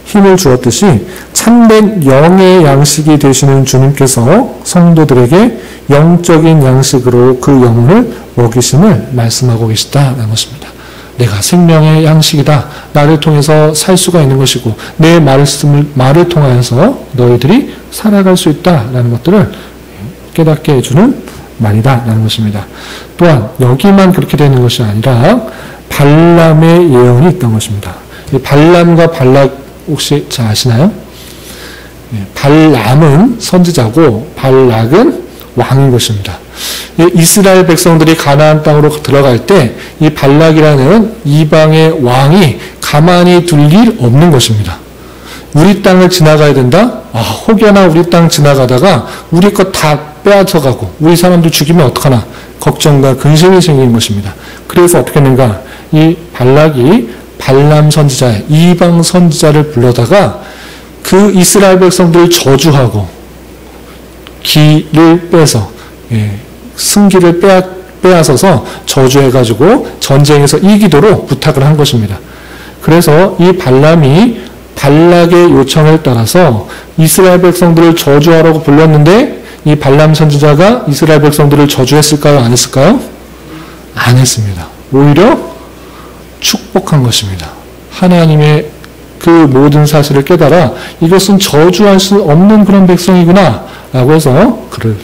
힘을 주었듯이 참된 영의 양식이 되시는 주님께서 성도들에게 영적인 양식으로 그 영을 먹이심을 말씀하고 계시다라는 것입니다. 내가 생명의 양식이다. 나를 통해서 살 수가 있는 것이고 내 말을 통하여서 너희들이 살아갈 수 있다라는 것들을 깨닫게 해주는 말이다라는 것입니다. 또한 여기만 그렇게 되는 것이 아니라 발람의 예언이 있던 것입니다. 발람과 발락 혹시 잘 아시나요? 발람은 선지자고 발락은 왕인 것입니다. 이스라엘 백성들이 가나안 땅으로 들어갈 때 이 발락이라는 이방의 왕이 가만히 둘 일 없는 것입니다. 우리 땅을 지나가야 된다? 혹여나 우리 땅 지나가다가 우리 것 다 빼앗아가고 우리 사람들 죽이면 어떡하나 걱정과 근심이 생긴 것입니다. 그래서 어떻게 했는가? 이 발락이 발람 선지자, 이방 선지자를 불러다가 그 이스라엘 백성들을 저주하고 기를 빼서 승기를 빼앗아서 저주해가지고 전쟁에서 이기도록 부탁을 한 것입니다. 그래서 이 발람이 발락의 요청을 따라서 이스라엘 백성들을 저주하라고 불렀는데 이 발람 선지자가 이스라엘 백성들을 저주했을까요? 안 했을까요? 안 했습니다. 오히려 축복한 것입니다. 하나님의 그 모든 사실을 깨달아 이것은 저주할 수 없는 그런 백성이구나 라고 해서 그를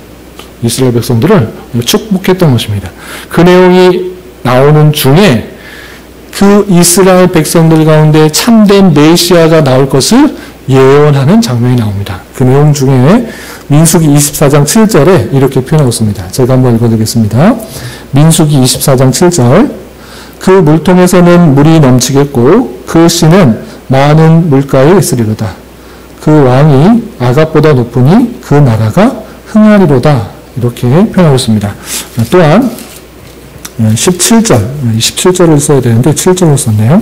이스라엘 백성들을 축복했던 것입니다. 그 내용이 나오는 중에 그 이스라엘 백성들 가운데 참된 메시아가 나올 것을 예언하는 장면이 나옵니다. 그 내용 중에 민수기 24장 7절에 이렇게 표현하고 있습니다. 제가 한번 읽어드리겠습니다. 민수기 24장 7절 그 물통에서는 물이 넘치겠고 그 씨는 많은 물가에 있으리로다. 그 왕이 아갑보다 높으니 그 나라가 흥하리로다. 이렇게 표현하고 있습니다. 또한 17절을 써야 되는데 7절을 썼네요.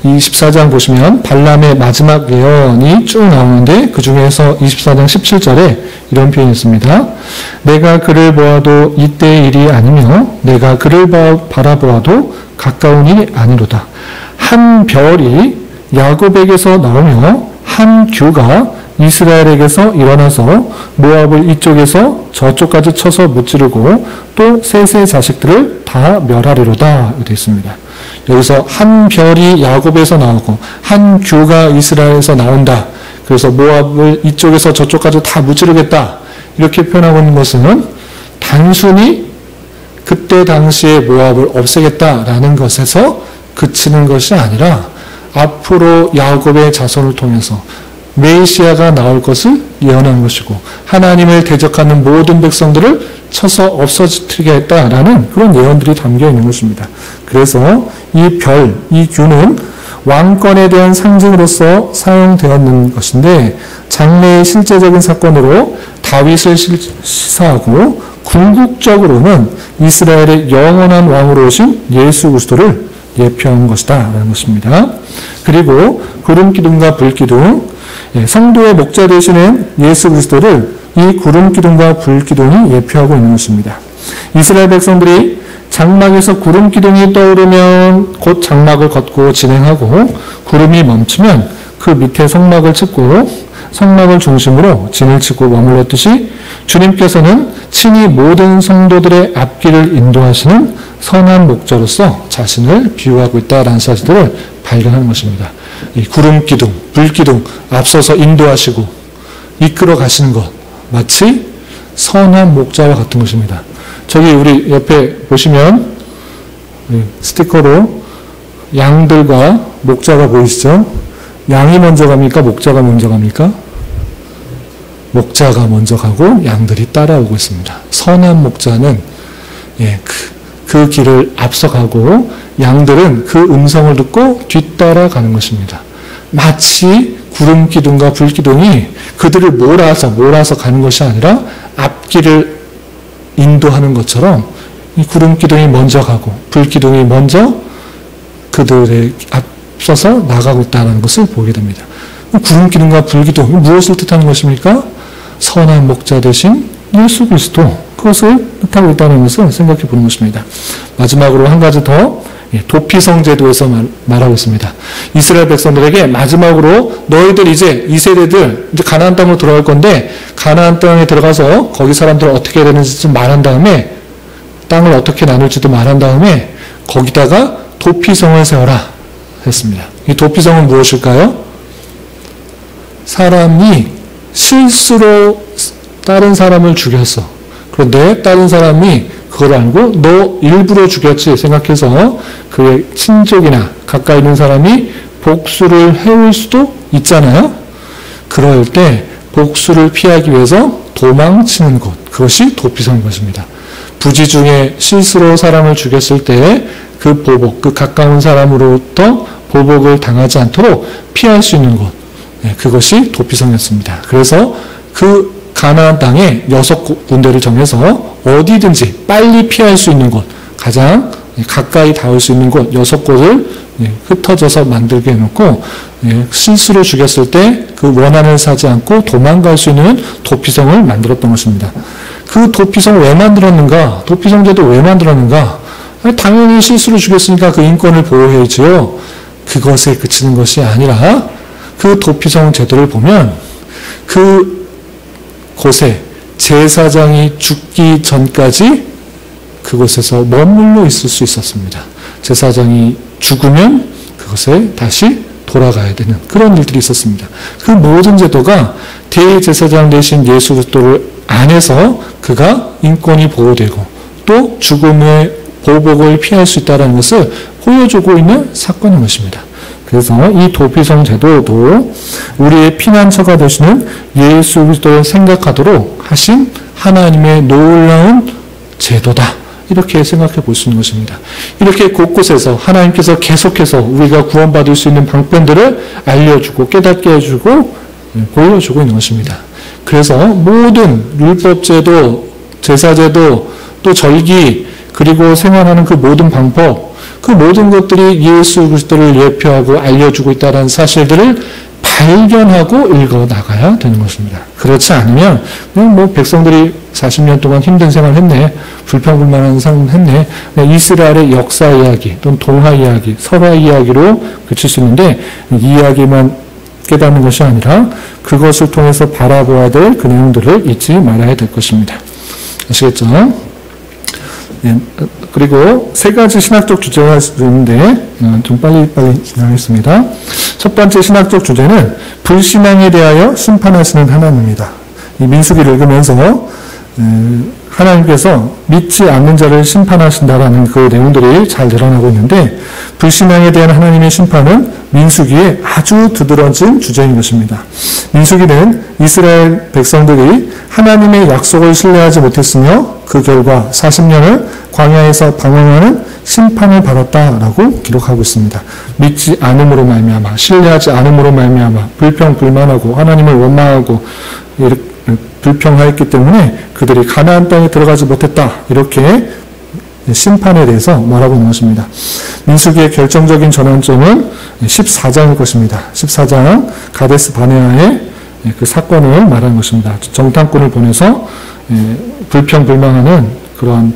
24장 보시면 발람의 마지막 예언이 쭉 나오는데 그 중에서 24장 17절에 이런 표현이 있습니다. 내가 그를 보아도 이때의 일이 아니며 내가 그를 바라보아도 가까운 일이 아니로다. 한 별이 야곱에게서 나오며 한 규가 이스라엘에게서 일어나서 모압을 이쪽에서 저쪽까지 쳐서 무찌르고 또 셋의 자식들을 다 멸하리로다 되어 있습니다. 여기서 한 별이 야곱에서 나오고 한 규가 이스라엘에서 나온다. 그래서 모압을 이쪽에서 저쪽까지 다 무찌르겠다. 이렇게 표현하고 있는 것은 단순히 그때 당시에 모압을 없애겠다라는 것에서 그치는 것이 아니라 앞으로 야곱의 자손을 통해서 메시아가 나올 것을 예언한 것이고 하나님을 대적하는 모든 백성들을 쳐서 없어뜨리겠다라는 그런 예언들이 담겨 있는 것입니다. 그래서 이 별, 이 규는 왕권에 대한 상징으로서 사용되었는 것인데 장래의 실제적인 사건으로 다윗을 시사하고 궁극적으로는 이스라엘의 영원한 왕으로 오신 예수 그리스도를 예표한 것이다라는 것입니다. 그리고 구름기둥과 불기둥, 성도의 목자 되시는 예수 그리스도를 이 구름기둥과 불기둥이 예표하고 있는 것입니다. 이스라엘 백성들이 장막에서 구름기둥이 떠오르면 곧 장막을 걷고 진행하고 구름이 멈추면 그 밑에 성막을 칩고 성막을 중심으로 진을 치고 머물렀듯이 주님께서는 친히 모든 성도들의 앞길을 인도하시는 선한 목자로서 자신을 비유하고 있다라는 사실들을 발견하는 것입니다. 이 구름기둥, 불기둥 앞서서 인도하시고 이끌어 가시는 것 마치 선한 목자와 같은 것입니다. 저기 우리 옆에 보시면 스티커로 양들과 목자가 보이시죠? 양이 먼저 갑니까? 목자가 먼저 갑니까? 목자가 먼저 가고 양들이 따라오고 있습니다. 선한 목자는 그 길을 앞서가고 양들은 그 음성을 듣고 뒤따라가는 것입니다. 마치 구름기둥과 불기둥이 그들을 몰아서 가는 것이 아니라 앞길을 인도하는 것처럼 이 구름기둥이 먼저 가고 불기둥이 먼저 그들의 앞서서 나가고 있다는 것을 보게 됩니다. 구름 기둥과 불기둥, 무엇을 뜻하는 것입니까? 선한 목자 되신 예수 그리스도, 그것을 뜻하고 있다는 것을 생각해 보는 것입니다. 마지막으로 한 가지 더, 도피성 제도에서 말하고 있습니다. 이스라엘 백성들에게 마지막으로 너희들 이제 이 세대들 이제 가나안 땅으로 들어갈 건데 가나안 땅에 들어가서 거기 사람들을 어떻게 해야 되는지 좀 말한 다음에 땅을 어떻게 나눌지도 말한 다음에 거기다가 도피성을 세워라 했습니다. 이 도피성은 무엇일까요? 사람이 실수로 다른 사람을 죽였어. 그런데 다른 사람이 그걸 알고 너 일부러 죽였지 생각해서 그의 친족이나 가까이 있는 사람이 복수를 해올 수도 있잖아요. 그럴 때 복수를 피하기 위해서 도망치는 것, 그것이 도피성인 것입니다. 부지 중에 실수로 사람을 죽였을 때 그 보복, 그 가까운 사람으로부터 보복을 당하지 않도록 피할 수 있는 것, 그것이 도피성이었습니다. 그래서 그 가나안 땅에 6군데를 정해서 어디든지 빨리 피할 수 있는 곳, 가장 가까이 닿을 수 있는 곳 6곳을 흩어져서 만들게 해놓고 실수로 죽였을 때 그 원한을 사지 않고 도망갈 수 있는 도피성을 만들었던 것입니다. 그 도피성을 왜 만들었는가? 도피성제도 왜 만들었는가? 당연히 실수로 죽였으니까 그 인권을 보호해야지요. 그것에 그치는 것이 아니라 그 도피성 제도를 보면 그 곳에 제사장이 죽기 전까지 그곳에서 머물러 있을 수 있었습니다. 제사장이 죽으면 그것에 다시 돌아가야 되는 그런 일들이 있었습니다. 그 모든 제도가 대제사장 되신 예수 그리스도를 안에서 그가 인권이 보호되고 또 죽음의 보복을 피할 수 있다는 것을 보여주고 있는 사건인 것입니다. 그래서 이 도피성 제도도 우리의 피난처가 되시는 예수 그리스도를 생각하도록 하신 하나님의 놀라운 제도다. 이렇게 생각해 볼 수 있는 것입니다. 이렇게 곳곳에서 하나님께서 계속해서 우리가 구원받을 수 있는 방편들을 알려주고 깨닫게 해주고 보여주고 있는 것입니다. 그래서 모든 율법제도, 제사제도, 또 절기, 그리고 생활하는 그 모든 방법, 그 모든 것들이 예수 그리스도를 예표하고 알려주고 있다는 사실들을 발견하고 읽어 나가야 되는 것입니다. 그렇지 않으면 그냥 백성들이 40년 동안 힘든 생활을 했네, 불평불만한 삶을 했네, 이스라엘의 역사 이야기 또는 동화 이야기, 설화 이야기로 그칠 수 있는데 이 이야기만 깨닫는 것이 아니라 그것을 통해서 바라보아야 될 그 내용들을 잊지 말아야 될 것입니다. 아시겠죠? 그리고 세 가지 신학적 주제가 있는데 좀 빨리 진행하겠습니다. 첫 번째 신학적 주제는 불신앙에 대하여 심판하시는 하나님입니다. 이 민수기를 읽으면서 하나님께서 믿지 않는 자를 심판하신다라는 그 내용들이 잘 드러나고 있는데 불신앙에 대한 하나님의 심판은 민수기에 아주 두드러진 주제인 것입니다. 민수기는 이스라엘 백성들이 하나님의 약속을 신뢰하지 못했으며 그 결과 40년을 광야에서 방황하는 심판을 받았다라고 기록하고 있습니다. 믿지 않음으로 말미암아, 신뢰하지 않음으로 말미암아 불평불만하고 하나님을 원망하고 불평하였기 때문에 그들이 가나안 땅에 들어가지 못했다. 이렇게 심판에 대해서 말하고 있는 것입니다. 민수기의 결정적인 전환점은 14장일 것입니다. 14장 가데스 바네아의 그 사건을 말하는 것입니다. 정탐꾼을 보내서 불평불망하는 그런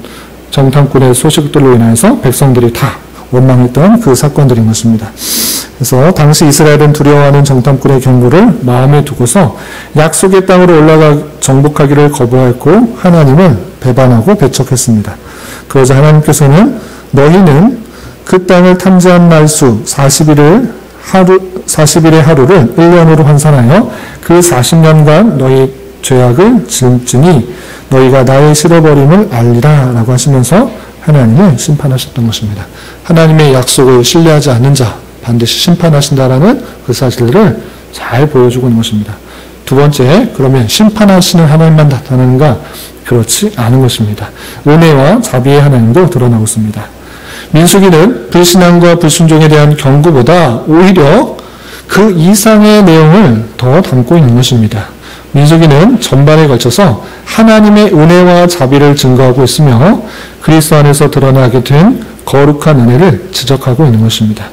정탐꾼의 소식들로 인해서 백성들이 다 원망했던 그 사건들인 것입니다. 그래서 당시 이스라엘은 두려워하는 정탐꾼의 경고를 마음에 두고서 약속의 땅으로 올라가 정복하기를 거부했고 하나님을 배반하고 배척했습니다. 그러자 하나님께서는 너희는 그 땅을 탐지한 날수 40일의 하루를 1년으로 환산하여 그 40년간 너희 죄악을 짐지니 너희가 나의 실어버림을 알리라 라고 하시면서 하나님을 심판하셨던 것입니다. 하나님의 약속을 신뢰하지 않는 자 반드시 심판하신다라는 그 사실을 잘 보여주고 있는 것입니다. 두 번째, 그러면 심판하시는 하나님만 나타나는가? 그렇지 않은 것입니다. 은혜와 자비의 하나님도 드러나고 있습니다. 민수기는 불신앙과 불순종에 대한 경고보다 오히려 그 이상의 내용을 더 담고 있는 것입니다. 민수기는 전반에 걸쳐서 하나님의 은혜와 자비를 증거하고 있으며 그리스도 안에서 드러나게 된 거룩한 은혜를 지적하고 있는 것입니다.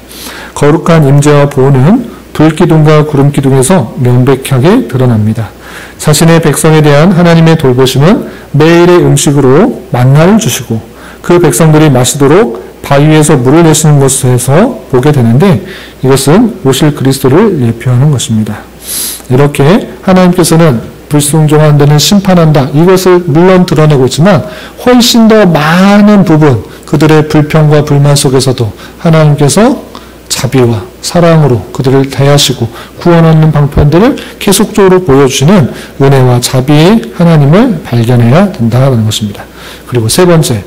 거룩한 임재와 보호는 불기둥과 구름기둥에서 명백하게 드러납니다. 자신의 백성에 대한 하나님의 돌보심은 매일의 음식으로 만나를 주시고 그 백성들이 마시도록 바위에서 물을 내시는 것에서 보게 되는데 이것은 오실 그리스도를 예표하는 것입니다. 이렇게 하나님께서는 불순종한 데는 심판한다. 이것을 물론 드러내고 있지만 훨씬 더 많은 부분 그들의 불평과 불만 속에서도 하나님께서 자비와 사랑으로 그들을 대하시고 구원하는 방편들을 계속적으로 보여주시는 은혜와 자비의 하나님을 발견해야 된다는 것입니다. 그리고 세 번째,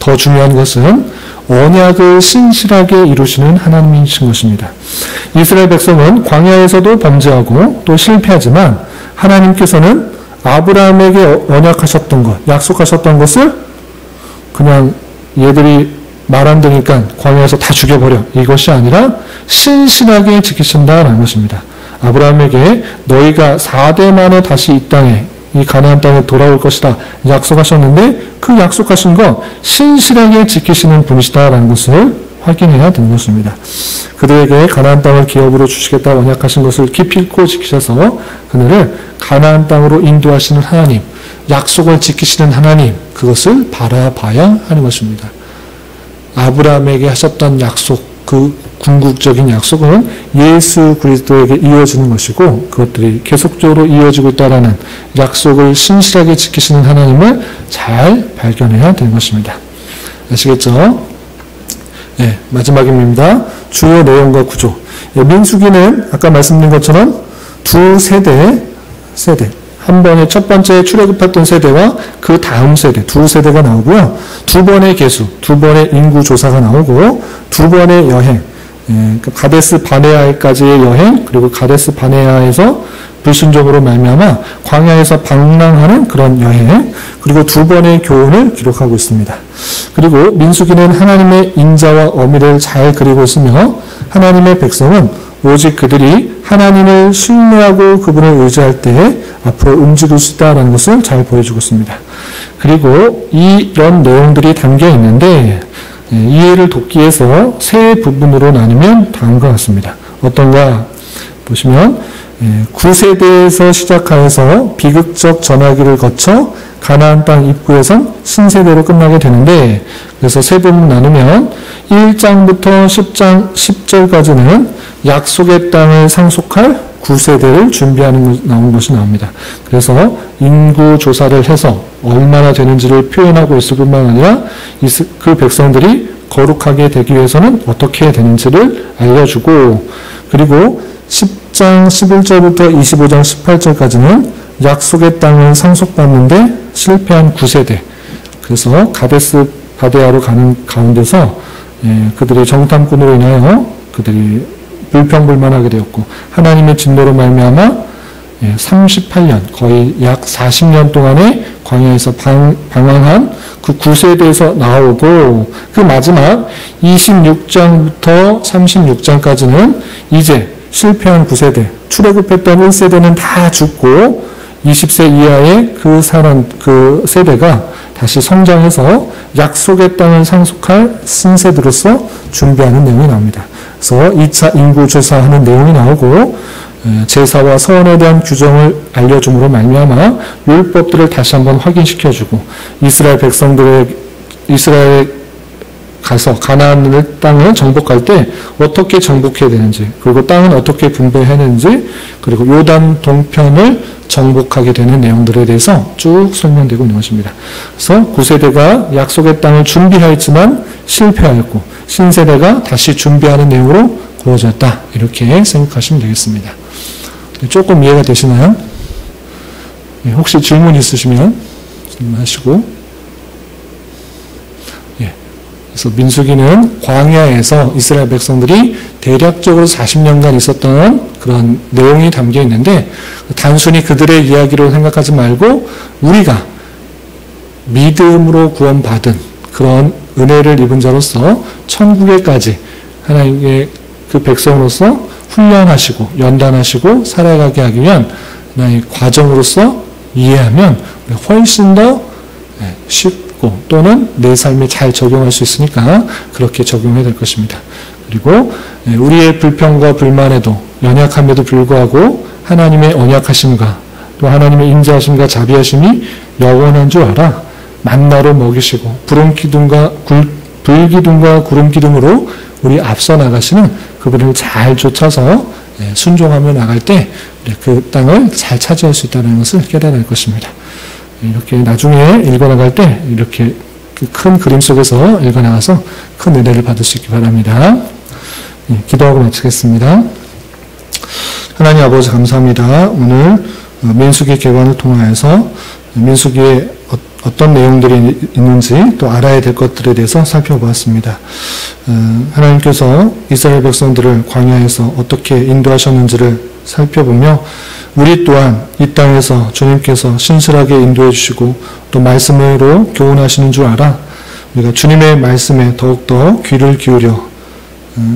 더 중요한 것은 언약을 신실하게 이루시는 하나님이신 것입니다. 이스라엘 백성은 광야에서도 범죄하고 또 실패하지만 하나님께서는 아브라함에게 언약하셨던 것, 약속하셨던 것을 그냥 얘들이 말 안 듣니까 광야에서 다 죽여버려. 이것이 아니라 신실하게 지키신다는 것입니다. 아브라함에게 너희가 4대 만에 다시 이 땅에 이 가나안 땅에 돌아올 것이다 약속하셨는데 그 약속하신 거 신실하게 지키시는 분이시다라는 것을 확인해야 되는 것입니다. 그들에게 가나안 땅을 기업으로 주시겠다 언약하신 것을 깊이 있고 지키셔서 그들을 가나안 땅으로 인도하시는 하나님, 약속을 지키시는 하나님, 그것을 바라봐야 하는 것입니다. 아브라함에게 하셨던 약속, 그 궁극적인 약속은 예수 그리스도에게 이어지는 것이고 그것들이 계속적으로 이어지고 있다는 약속을 신실하게 지키시는 하나님을 잘 발견해야 되는 것입니다. 아시겠죠? 네, 마지막입니다. 주요 내용과 구조. 민수기는 아까 말씀드린 것처럼 두 세대, 한 번에 첫 번째 출애굽했던 세대와 그 다음 세대, 두 세대가 나오고요. 두 번의 계수, 두 번의 인구 조사가 나오고 두 번의 여행, 가데스 바네아까지의 여행, 그리고 가데스 바네아에서 불순종으로 말미암아 광야에서 방랑하는 그런 여행, 그리고 두 번의 교훈을 기록하고 있습니다. 그리고 민수기는 하나님의 인자와 어미를 잘 그리고 있으며 하나님의 백성은 오직 그들이 하나님을 신뢰하고 그분을 의지할 때 앞으로 움직일 수 있다는 것을 잘 보여주고 있습니다. 그리고 이런 내용들이 담겨 있는데 이해를 돕기 위해서 세 부분으로 나누면 다음과 같습니다. 어떤가 보시면 9세대에서 시작하여서 비극적 전화기를 거쳐 가나안 땅 입구에선 신세대로 끝나게 되는데 그래서 세 부분 나누면 1장부터 10장 10절까지는 약속의 땅을 상속할 9세대를 준비하는 나온 것이 나옵니다. 그래서 인구 조사를 해서 얼마나 되는지를 표현하고 있을 뿐만 아니라 그 백성들이 거룩하게 되기 위해서는 어떻게 되는지를 알려주고 그리고 10장 11절부터 25장 18절까지는 약속의 땅을 상속받는데 실패한 9세대 그래서 가데스 바데아로 가는 가운데서 그들의 정탐꾼으로 인하여 그들이 불평불만하게 되었고 하나님의 진노로 말미암아 38년 거의 약 40년 동안의 광야에서 방황한 그 9세대에서 나오고 그 마지막 26장부터 36장까지는 이제 실패한 9세대 출애굽했던 1세대는 다 죽고 20세 이하의 그 세대가 다시 성장해서 약속의 땅을 상속할 신세대로서 준비하는 내용이 나옵니다. 그래서 2차 인구 조사하는 내용이 나오고 제사와 서원에 대한 규정을 알려줌으로 말미암아 율법들을 다시 한번 확인시켜주고 이스라엘 가서 가나안 땅을 정복할 때 어떻게 정복해야 되는지 그리고 땅은 어떻게 분배해야 되는지 그리고 요단 동편을 정복하게 되는 내용들에 대해서 쭉 설명되고 있는 것입니다. 그래서 9세대가 약속의 땅을 준비하였지만 실패하였고 신세대가 다시 준비하는 내용으로 구워졌다. 이렇게 생각하시면 되겠습니다. 조금 이해가 되시나요? 혹시 질문 있으시면 하시고 그래서 민수기는 광야에서 이스라엘 백성들이 대략적으로 40년간 있었던 그런 내용이 담겨 있는데 단순히 그들의 이야기로 생각하지 말고 우리가 믿음으로 구원받은 그런 은혜를 입은 자로서 천국에까지 하나님의 그 백성으로서 훈련하시고 연단하시고 살아가게 하기 위한 하나의 과정으로서 이해하면 훨씬 더 쉽고 또는 내 삶에 잘 적용할 수 있으니까 그렇게 적용해야 될 것입니다. 그리고 우리의 불평과 불만에도 연약함에도 불구하고 하나님의 언약하심과 또 하나님의 인자하심과 자비하심이 영원한 줄 알아 만나로 먹이시고 불기둥과 구름기둥으로 우리 앞서 나가시는 그분을 잘 쫓아서 순종하며 나갈 때 그 땅을 잘 차지할 수 있다는 것을 깨달을 것입니다. 이렇게 나중에 읽어나갈 때 이렇게 그 큰 그림 속에서 읽어나가서 큰 은혜를 받을 수 있기 바랍니다. 기도하고 마치겠습니다. 하나님 아버지 감사합니다. 오늘 민수기 개관을 통하여서 민수기에 어떤 내용들이 있는지 또 알아야 될 것들에 대해서 살펴보았습니다. 하나님께서 이스라엘 백성들을 광야에서 어떻게 인도하셨는지를 살펴보며 우리 또한 이 땅에서 주님께서 신실하게 인도해 주시고 또 말씀으로 교훈하시는 줄 알아 우리가 주님의 말씀에 더욱더 귀를 기울여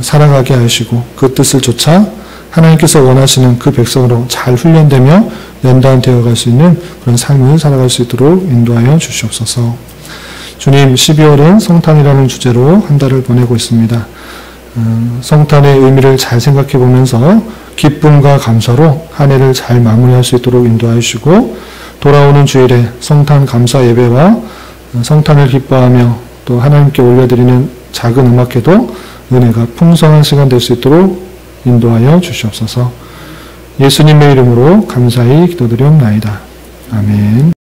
살아가게 하시고 그 뜻을 좇아 하나님께서 원하시는 그 백성으로 잘 훈련되며 연단되어 갈 수 있는 그런 삶을 살아갈 수 있도록 인도하여 주시옵소서. 주님, 12월은 성탄이라는 주제로 한 달을 보내고 있습니다. 성탄의 의미를 잘 생각해 보면서 기쁨과 감사로 한 해를 잘 마무리할 수 있도록 인도하여 주시고 돌아오는 주일에 성탄 감사 예배와 성탄을 기뻐하며 또 하나님께 올려드리는 작은 음악회도 은혜가 풍성한 시간 될 수 있도록 인도하여 주시옵소서. 예수님의 이름으로 감사히 기도드리옵나이다. 아멘.